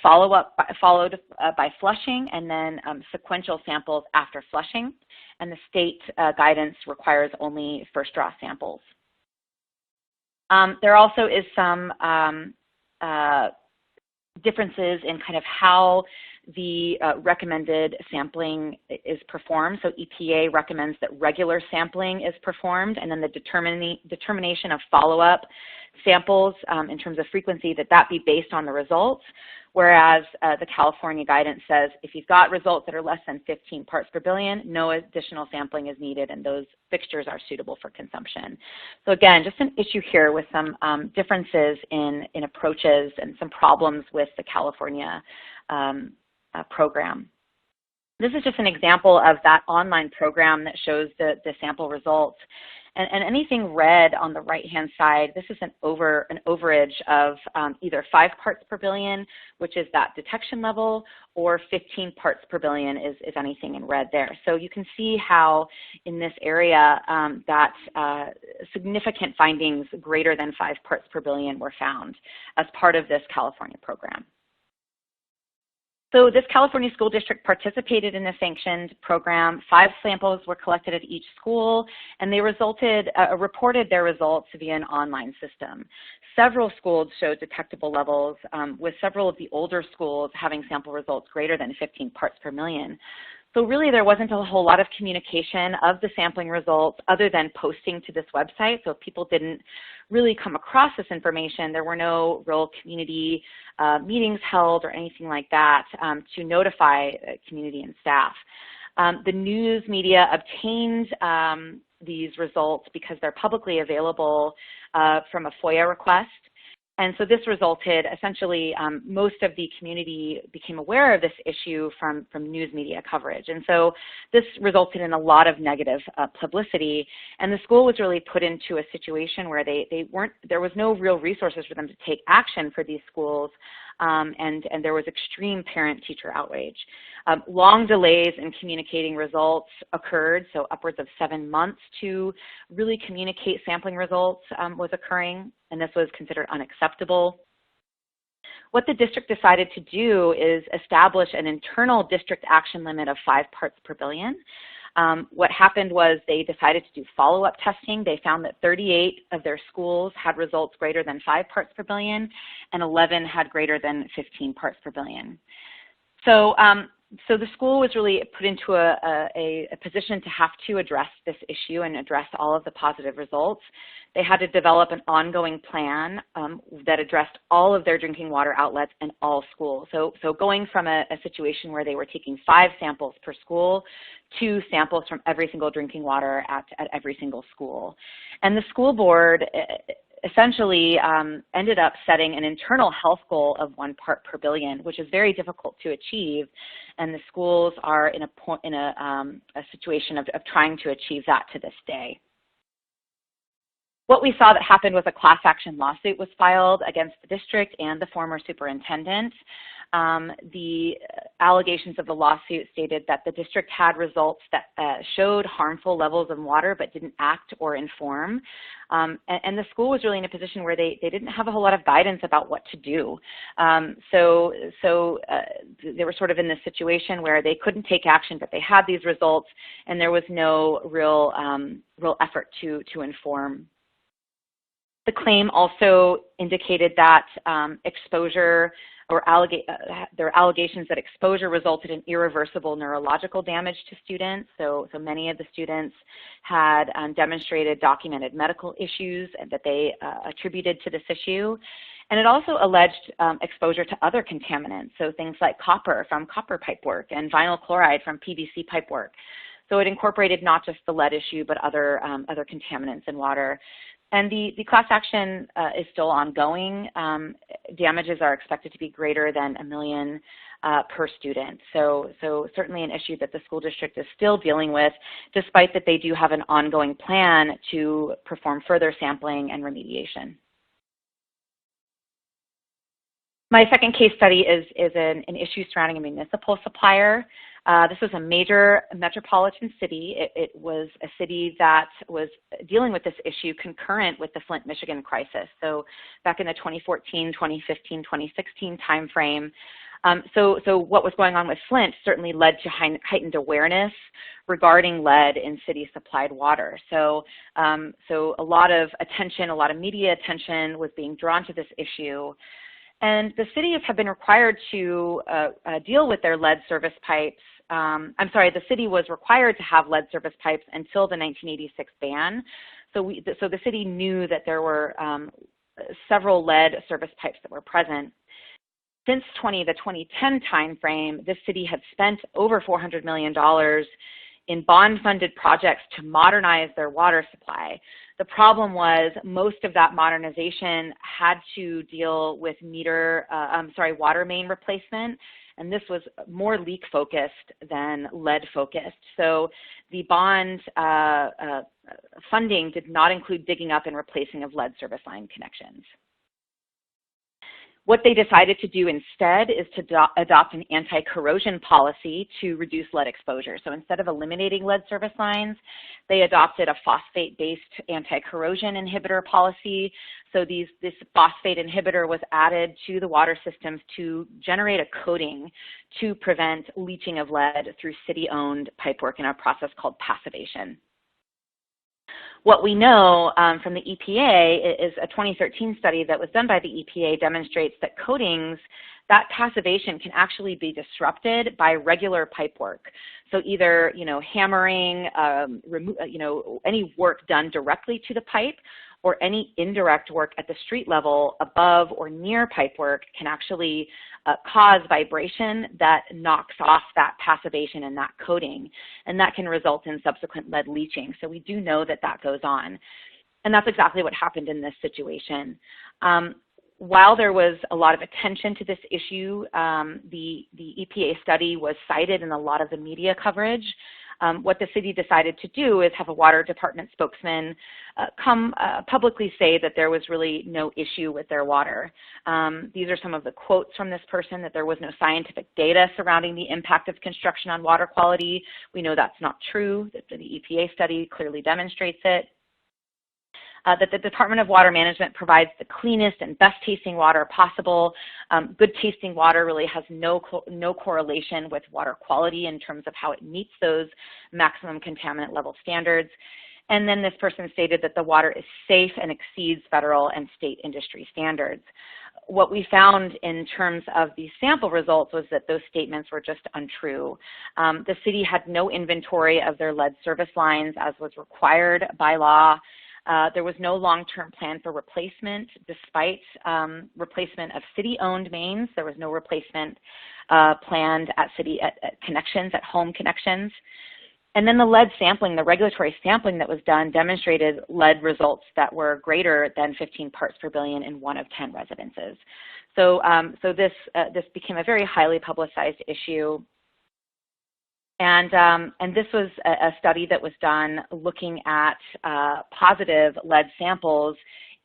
followed by flushing, and then sequential samples after flushing. And the state guidance requires only first draw samples. There also is some differences in kind of how the recommended sampling is performed. So EPA recommends that regular sampling is performed, and then the determination of follow-up samples in terms of frequency, that be based on the results, whereas the California guidance says if you've got results that are less than 15 parts per billion, no additional sampling is needed, and those fixtures are suitable for consumption. So again, just an issue here with some differences in approaches and some problems with the California program. This is just an example of that online program that shows the sample results. And anything red on the right-hand side, this is an overage of either 5 parts per billion, which is that detection level, or 15 parts per billion is anything in red there. So you can see how in this area that significant findings greater than 5 parts per billion were found as part of this California program. So this California school district participated in the sanctioned program. 5 samples were collected at each school, and they reported their results via an online system. Several schools showed detectable levels, with several of the older schools having sample results greater than 15 parts per million. So really there wasn't a whole lot of communication of the sampling results other than posting to this website. So if people didn't really come across this information, there were no real community meetings held or anything like that to notify community and staff. The news media obtained these results because they're publicly available from a FOIA request. And so this resulted, essentially, most of the community became aware of this issue from news media coverage. And so this resulted in a lot of negative publicity. And the school was really put into a situation where there was no real resources for them to take action for these schools. And there was extreme parent-teacher outrage. Long delays in communicating results occurred, so upwards of 7 months to really communicate sampling results was occurring, and this was considered unacceptable. What the district decided to do is establish an internal district action limit of 5 parts per billion. What happened was they decided to do follow-up testing. They found that 38 of their schools had results greater than 5 parts per billion, and 11 had greater than 15 parts per billion. So, so the school was really put into a position to have to address this issue and address all of the positive results. They had to develop an ongoing plan that addressed all of their drinking water outlets in all schools. So going from a situation where they were taking 5 samples per school to samples from every single drinking water at every single school. And the school board essentially ended up setting an internal health goal of 1 part per billion, which is very difficult to achieve, and the schools are in a situation of trying to achieve that to this day. What we saw that happened was a class action lawsuit was filed against the district and the former superintendent. The allegations of the lawsuit stated that the district had results that showed harmful levels of water but didn't act or inform. And the school was really in a position where they didn't have a whole lot of guidance about what to do. So they were sort of in this situation where they couldn't take action, but they had these results, and there was no real effort to inform. The claim also indicated that exposure or there are allegations that exposure resulted in irreversible neurological damage to students. So many of the students had demonstrated documented medical issues and that they attributed to this issue. And it also alleged exposure to other contaminants, so things like copper from copper pipework and vinyl chloride from PVC pipework. So it incorporated not just the lead issue, but other contaminants in water. And the class action is still ongoing. Damages are expected to be greater than $1 million per student. So certainly an issue that the school district is still dealing with, despite that they do have an ongoing plan to perform further sampling and remediation. My second case study is an issue surrounding a municipal supplier. This was a major metropolitan city. It was a city that was dealing with this issue concurrent with the Flint, Michigan crisis. So back in the 2014, 2015, 2016 timeframe. So what was going on with Flint certainly led to heightened awareness regarding lead in city supplied water. So a lot of attention, a lot of media attention was being drawn to this issue. And the cities have been required to deal with their lead service pipes. The city was required to have lead service pipes until the 1986 ban. So the city knew that there were several lead service pipes that were present. Since the 2010 timeframe, this city had spent over $400 million in bond-funded projects to modernize their water supply. The problem was most of that modernization had to deal with water main replacement, and this was more leak-focused than lead-focused. So the bond funding did not include digging up and replacing of lead service line connections. What they decided to do instead is to adopt an anti-corrosion policy to reduce lead exposure. So instead of eliminating lead service lines, they adopted a phosphate-based anti-corrosion inhibitor policy. So this phosphate inhibitor was added to the water systems to generate a coating to prevent leaching of lead through city-owned pipework in a process called passivation. What we know from the EPA is a 2013 study that was done by the EPA demonstrates that coatings that passivation can actually be disrupted by regular pipe work. So either, hammering, any work done directly to the pipe, or any indirect work at the street level above or near pipework can actually cause vibration that knocks off that passivation and that coating, and that can result in subsequent lead leaching. So we do know that that goes on, and that's exactly what happened in this situation. While there was a lot of attention to this issue, the EPA study was cited in a lot of the media coverage. What the city decided to do is have a water department spokesman come publicly say that there was really no issue with their water. These are some of the quotes from this person, that there was no scientific data surrounding the impact of construction on water quality. We know that's not true, that the EPA study clearly demonstrates it. That the Department of Water Management provides the cleanest and best tasting water possible. Good tasting water really has no correlation with water quality in terms of how it meets those maximum contaminant level standards. And then this person stated that the water is safe and exceeds federal and state industry standards. What we found in terms of the sample results was that those statements were just untrue. The city had no inventory of their lead service lines as was required by law. There was no long-term plan for replacement, despite replacement of city-owned mains. There was no replacement planned at connections, at home connections. And then the lead sampling, the regulatory sampling that was done, demonstrated lead results that were greater than 15 parts per billion in 1 of 10 residences. So, this became a very highly publicized issue. And this was a study that was done looking at positive lead samples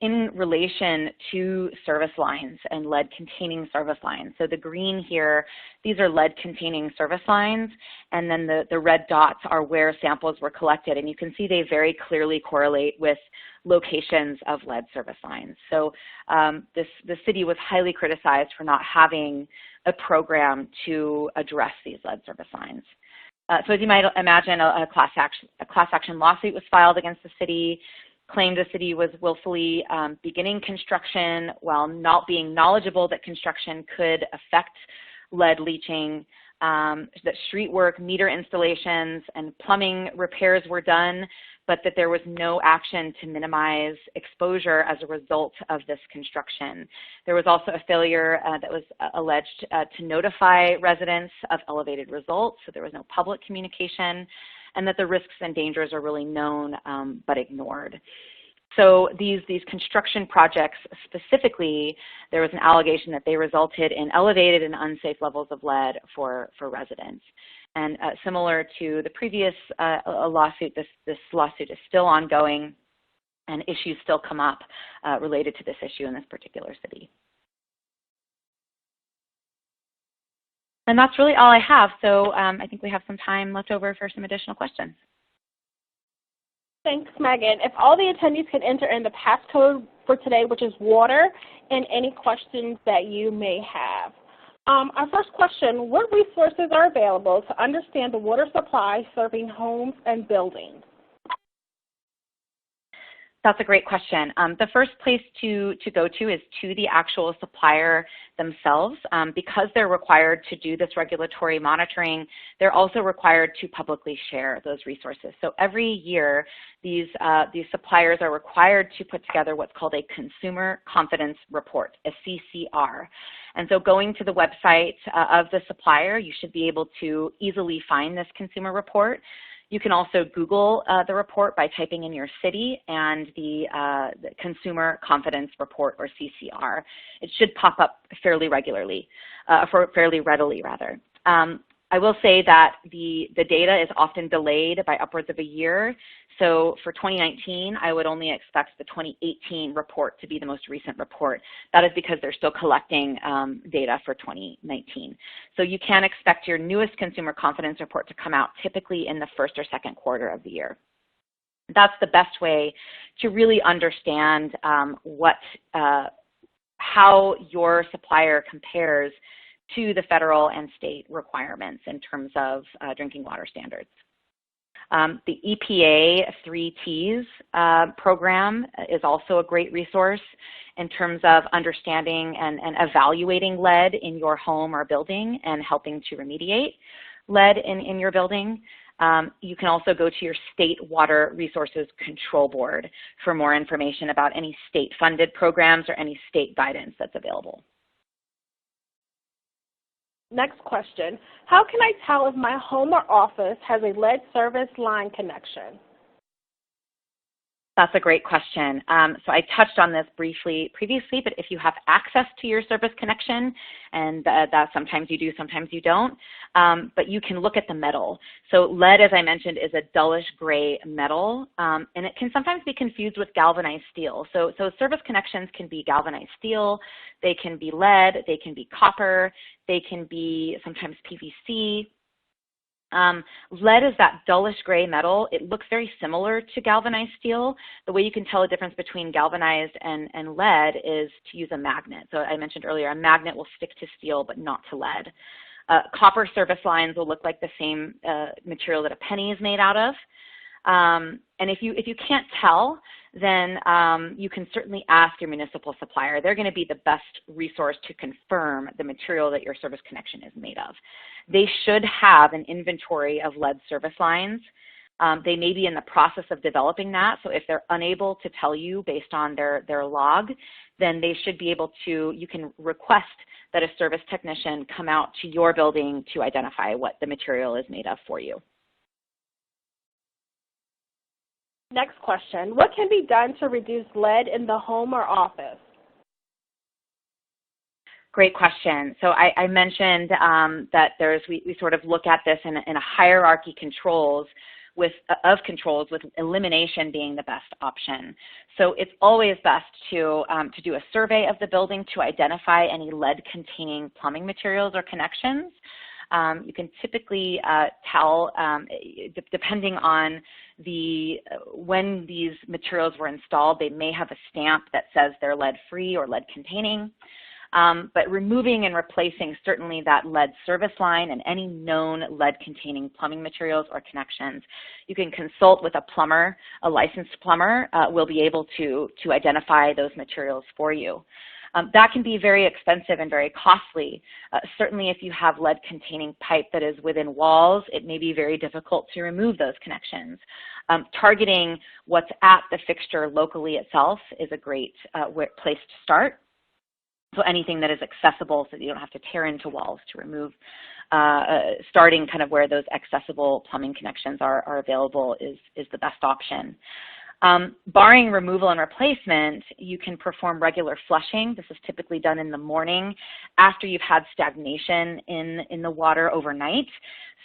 in relation to service lines and lead-containing service lines. So the green here, these are lead-containing service lines, and then the red dots are where samples were collected. And you can see they very clearly correlate with locations of lead service lines. So the city was highly criticized for not having a program to address these lead service lines. So as you might imagine, a class action lawsuit was filed against the city, claimed the city was willfully beginning construction while not being knowledgeable that construction could affect lead leaching, that street work, meter installations, and plumbing repairs were done, but that there was no action to minimize exposure as a result of this construction. There was also a failure that was alleged to notify residents of elevated results, so there was no public communication, and that the risks and dangers are really known but ignored. So these construction projects specifically, there was an allegation that they resulted in elevated and unsafe levels of lead for residents. And similar to the previous lawsuit, this lawsuit is still ongoing, and issues still come up related to this issue in this particular city. And that's really all I have. So I think we have some time left over for some additional questions. Thanks, Megan. If all the attendees can enter in the passcode for today, which is water, and any questions that you may have. Our first question, what resources are available to understand the water supply serving homes and buildings? That's a great question. The first place to go to is to the actual supplier themselves. Because they're required to do this regulatory monitoring, they're also required to publicly share those resources. So every year, these suppliers are required to put together what's called a Consumer Confidence Report, a CCR. And so going to the website of the supplier, you should be able to easily find this consumer report. You can also Google the report by typing in your city and the Consumer Confidence Report, or CCR. It should pop up fairly readily, rather. I will say that the data is often delayed by upwards of a year. So for 2019, I would only expect the 2018 report to be the most recent report. That is because they're still collecting data for 2019. So you can expect your newest consumer confidence report to come out typically in the first or second quarter of the year. That's the best way to really understand how your supplier compares to the federal and state requirements in terms of drinking water standards. The EPA 3 Ts program is also a great resource, in terms of understanding and evaluating lead in your home or building and helping to remediate lead in your building. You can also go to your State Water Resources Control Board for more information about any state-funded programs or any state guidance that's available. Next question, how can I tell if my home or office has a lead service line connection? That's a great question. So I touched on this briefly previously, but if you have access to your service connection, and that sometimes you do, sometimes you don't, but you can look at the metal. So lead, as I mentioned, is a dullish gray metal, and it can sometimes be confused with galvanized steel. So service connections can be galvanized steel, they can be lead, they can be copper, they can be sometimes PVC. Lead is that dullish gray metal. It looks very similar to galvanized steel. The way you can tell a difference between galvanized and lead is to use a magnet. So I mentioned earlier, a magnet will stick to steel but not to lead. Copper service lines will look like the same material that a penny is made out of. And if you can't tell, then you can certainly ask your municipal supplier. They're going to be the best resource to confirm the material that your service connection is made of. They should have an inventory of lead service lines. They may be in the process of developing that, so if they're unable to tell you based on their log, then they should be able to, you can request that a service technician come out to your building to identify what the material is made of for you. Next question, what can be done to reduce lead in the home or office? Great question. So I mentioned that we sort of look at this in a hierarchy of controls with elimination being the best option. So it's always best to do a survey of the building to identify any lead-containing plumbing materials or connections. You can typically tell, depending on when these materials were installed, they may have a stamp that says they're lead-free or lead-containing. But removing and replacing certainly that lead service line and any known lead-containing plumbing materials or connections. You can consult with a plumber, a licensed plumber will be able to identify those materials for you. That can be very expensive and very costly. Certainly if you have lead-containing pipe that is within walls, it may be very difficult to remove those connections. Targeting what's at the fixture locally itself is a great place to start. So anything that is accessible so that you don't have to tear into walls to remove, starting kind of where those accessible plumbing connections are available is the best option. Barring removal and replacement, you can perform regular flushing. This is typically done in the morning after you've had stagnation in the water overnight.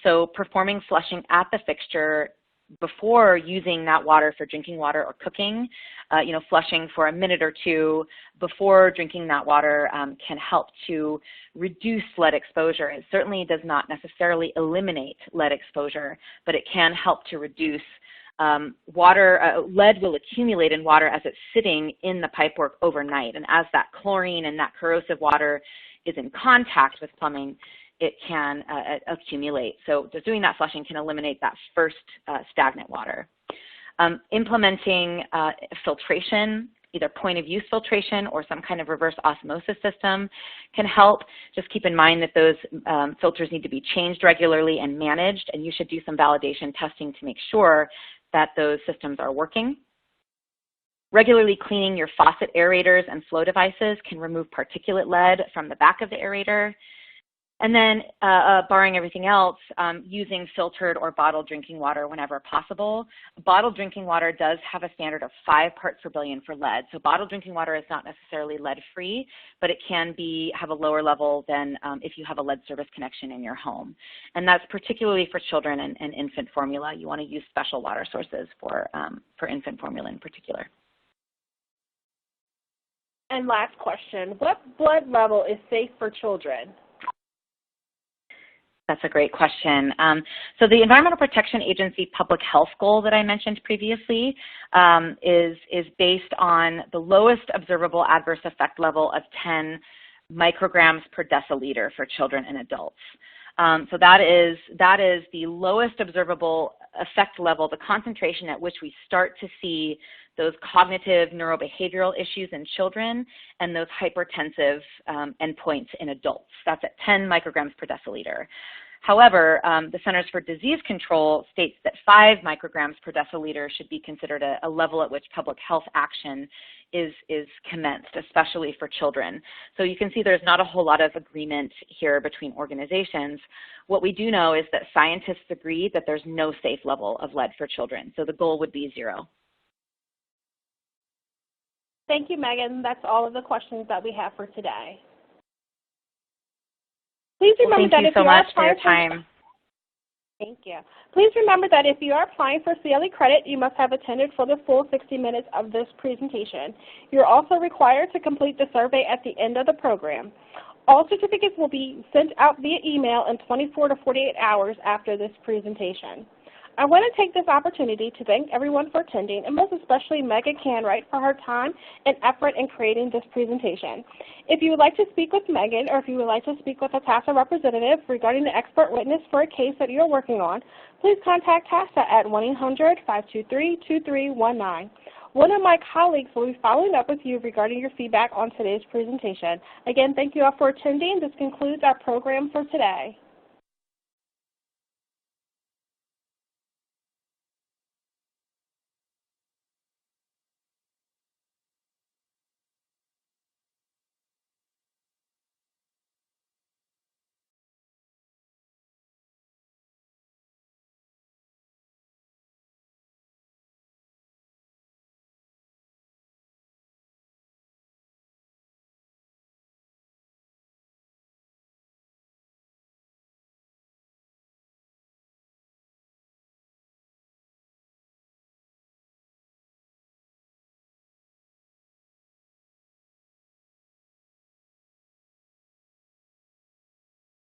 So performing flushing at the fixture before using that water for drinking water or cooking, flushing for a minute or two before drinking that water can help to reduce lead exposure. It certainly does not necessarily eliminate lead exposure, but it can help to reduce lead will accumulate in water as it's sitting in the pipework overnight. And as that chlorine and that corrosive water is in contact with plumbing, it can accumulate. So just doing that flushing can eliminate that first stagnant water. Implementing filtration, either point of use filtration or some kind of reverse osmosis system can help. Just keep in mind that those filters need to be changed regularly and managed, and you should do some validation testing to make sure that those systems are working. Regularly cleaning your faucet aerators and flow devices can remove particulate lead from the back of the aerator. And then, barring everything else, using filtered or bottled drinking water whenever possible. Bottled drinking water does have a standard of 5 parts per billion for lead. So bottled drinking water is not necessarily lead-free, but it can have a lower level than if you have a lead service connection in your home. And that's particularly for children and infant formula. You want to use special water sources for infant formula in particular. And last question, what blood level is safe for children? That's a great question. So the Environmental Protection Agency public health goal that I mentioned previously is based on the lowest observable adverse effect level of 10 micrograms per deciliter for children and adults. So that is the lowest observable effect level, the concentration at which we start to see those cognitive neurobehavioral issues in children and those hypertensive endpoints in adults. That's at 10 micrograms per deciliter. However, the Centers for Disease Control states that 5 micrograms per deciliter should be considered a level at which public health action is commenced, especially for children. So you can see there's not a whole lot of agreement here between organizations. What we do know is that scientists agree that there's no safe level of lead for children. So the goal would be 0. Thank you, Megan. That's all of the questions that we have for today. Please remember that if you are applying for time. Thank you. Please remember that if you are applying for CLE credit, you must have attended for the full 60 minutes of this presentation. You're also required to complete the survey at the end of the program. All certificates will be sent out via email in 24 to 48 hours after this presentation. I want to take this opportunity to thank everyone for attending, and most especially Megan Canright for her time and effort in creating this presentation. If you would like to speak with Megan, or if you would like to speak with a TASA representative regarding the expert witness for a case that you're working on, please contact TASA at 1-800-523-2319. One of my colleagues will be following up with you regarding your feedback on today's presentation. Again, thank you all for attending. This concludes our program for today.